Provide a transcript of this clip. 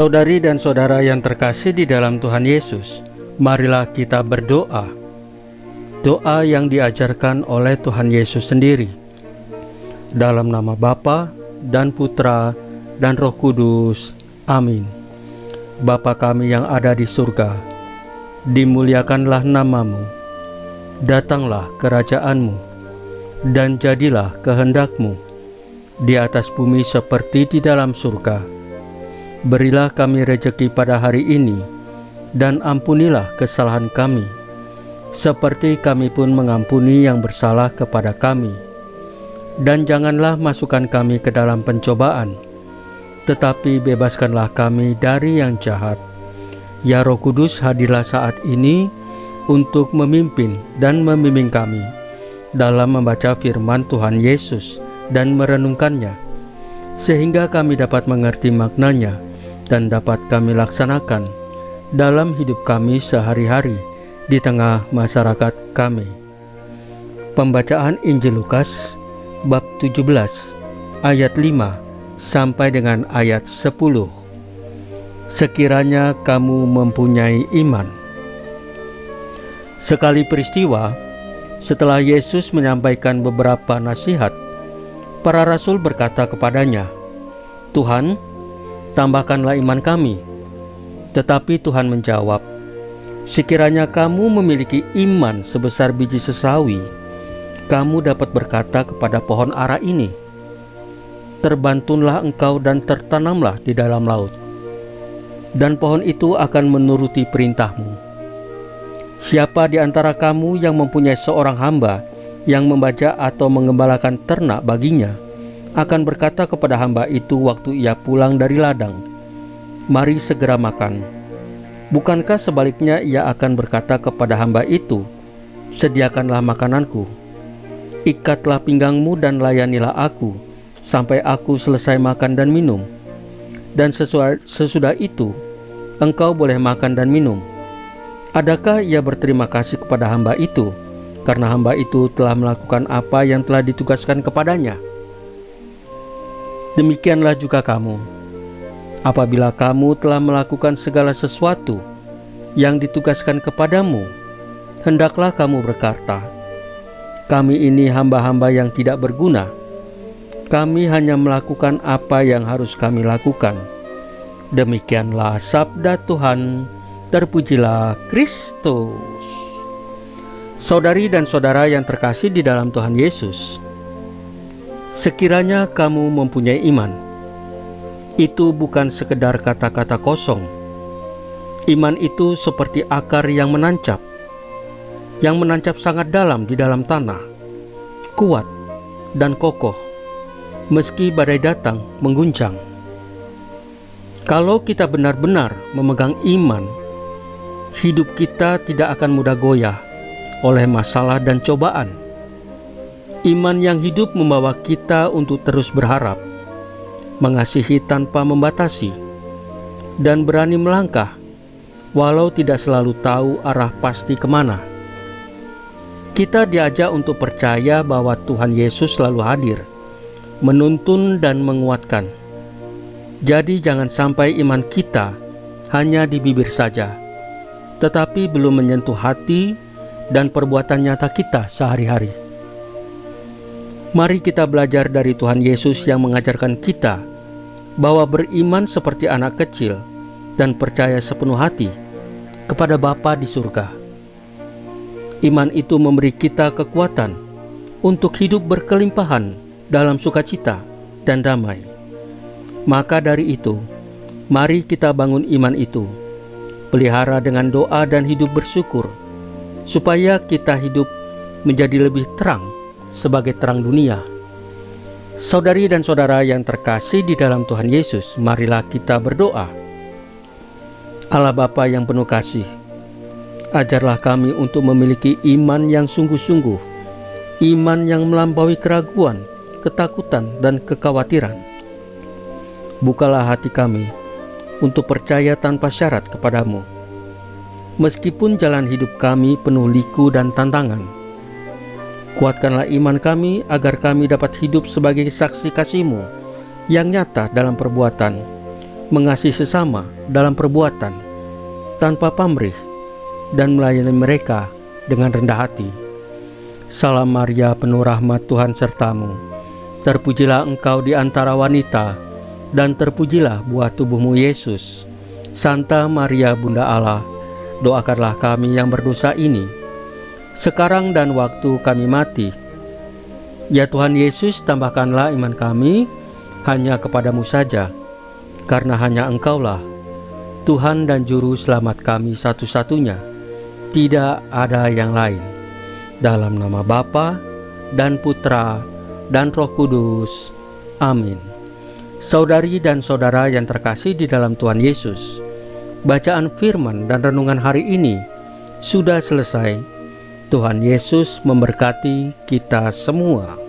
Saudari dan saudara yang terkasih di dalam Tuhan Yesus, marilah kita berdoa. Doa yang diajarkan oleh Tuhan Yesus sendiri. Dalam nama Bapa dan Putra dan Roh Kudus. Amin. Bapa kami yang ada di surga, dimuliakanlah namamu. Datanglah kerajaanmu, dan jadilah kehendakmu di atas bumi seperti di dalam surga. Berilah kami rejeki pada hari ini, dan ampunilah kesalahan kami, seperti kami pun mengampuni yang bersalah kepada kami. Dan janganlah masukkan kami ke dalam pencobaan, tetapi bebaskanlah kami dari yang jahat. Ya Roh Kudus, hadirlah saat ini untuk memimpin dan membimbing kami dalam membaca firman Tuhan Yesus dan merenungkannya, sehingga kami dapat mengerti maknanya dan dapat kami laksanakan dalam hidup kami sehari-hari di tengah masyarakat kami. Pembacaan Injil Lukas bab 17 ayat 5 sampai dengan ayat 10. Sekiranya kamu mempunyai iman. Sekali peristiwa, setelah Yesus menyampaikan beberapa nasihat, para rasul berkata kepadanya, "Tuhan, tambahkanlah iman kami." Tetapi Tuhan menjawab, "Sekiranya kamu memiliki iman sebesar biji sesawi, kamu dapat berkata kepada pohon ara ini, 'Terbantunlah engkau dan tertanamlah di dalam laut,' dan pohon itu akan menuruti perintahmu. Siapa di antara kamu yang mempunyai seorang hamba yang membaca atau mengembalakan ternak baginya, akan berkata kepada hamba itu waktu ia pulang dari ladang, 'Mari segera makan'? Bukankah sebaliknya ia akan berkata kepada hamba itu, 'Sediakanlah makananku, ikatlah pinggangmu dan layanilah aku sampai aku selesai makan dan minum, dan sesudah itu engkau boleh makan dan minum'? Adakah ia berterima kasih kepada hamba itu karena hamba itu telah melakukan apa yang telah ditugaskan kepadanya? Demikianlah juga kamu. Apabila kamu telah melakukan segala sesuatu yang ditugaskan kepadamu, hendaklah kamu berkata, 'Kami ini hamba-hamba yang tidak berguna. Kami hanya melakukan apa yang harus kami lakukan.' Demikianlah sabda Tuhan. Terpujilah Kristus." Saudari dan saudara yang terkasih di dalam Tuhan Yesus, sekiranya kamu mempunyai iman, itu bukan sekedar kata-kata kosong. Iman itu seperti akar yang menancap sangat dalam di dalam tanah, kuat dan kokoh, meski badai datang mengguncang. Kalau kita benar-benar memegang iman, hidup kita tidak akan mudah goyah oleh masalah dan cobaan. Iman yang hidup membawa kita untuk terus berharap, mengasihi tanpa membatasi, dan berani melangkah walau tidak selalu tahu arah pasti kemana. Kita diajak untuk percaya bahwa Tuhan Yesus selalu hadir, menuntun dan menguatkan. Jadi jangan sampai iman kita hanya di bibir saja, tetapi belum menyentuh hati dan perbuatan nyata kita sehari-hari. Mari kita belajar dari Tuhan Yesus yang mengajarkan kita bahwa beriman seperti anak kecil dan percaya sepenuh hati kepada Bapa di surga. Iman itu memberi kita kekuatan untuk hidup berkelimpahan dalam sukacita dan damai. Maka dari itu, mari kita bangun iman itu, pelihara dengan doa dan hidup bersyukur, supaya kita hidup menjadi lebih terang sebagai terang dunia. Saudari dan saudara yang terkasih di dalam Tuhan Yesus, marilah kita berdoa. Allah Bapa yang penuh kasih, ajarlah kami untuk memiliki iman yang sungguh-sungguh, iman yang melampaui keraguan, ketakutan, dan kekhawatiran. Bukalah hati kami untuk percaya tanpa syarat kepadamu, meskipun jalan hidup kami penuh liku dan tantangan. Kuatkanlah iman kami agar kami dapat hidup sebagai saksi kasih-Mu yang nyata dalam perbuatan, mengasihi sesama dalam perbuatan, tanpa pamrih, dan melayani mereka dengan rendah hati. Salam Maria, penuh rahmat, Tuhan sertamu. Terpujilah engkau di antara wanita, dan terpujilah buah tubuhmu Yesus. Santa Maria Bunda Allah, doakanlah kami yang berdosa ini, sekarang dan waktu kami mati. Ya Tuhan Yesus, tambahkanlah iman kami hanya kepadamu saja, karena hanya Engkaulah Tuhan dan Juru Selamat kami satu-satunya. Tidak ada yang lain. Dalam nama Bapa dan Putra dan Roh Kudus. Amin. Saudari dan saudara yang terkasih di dalam Tuhan Yesus, bacaan firman dan renungan hari ini sudah selesai. Tuhan Yesus memberkati kita semua.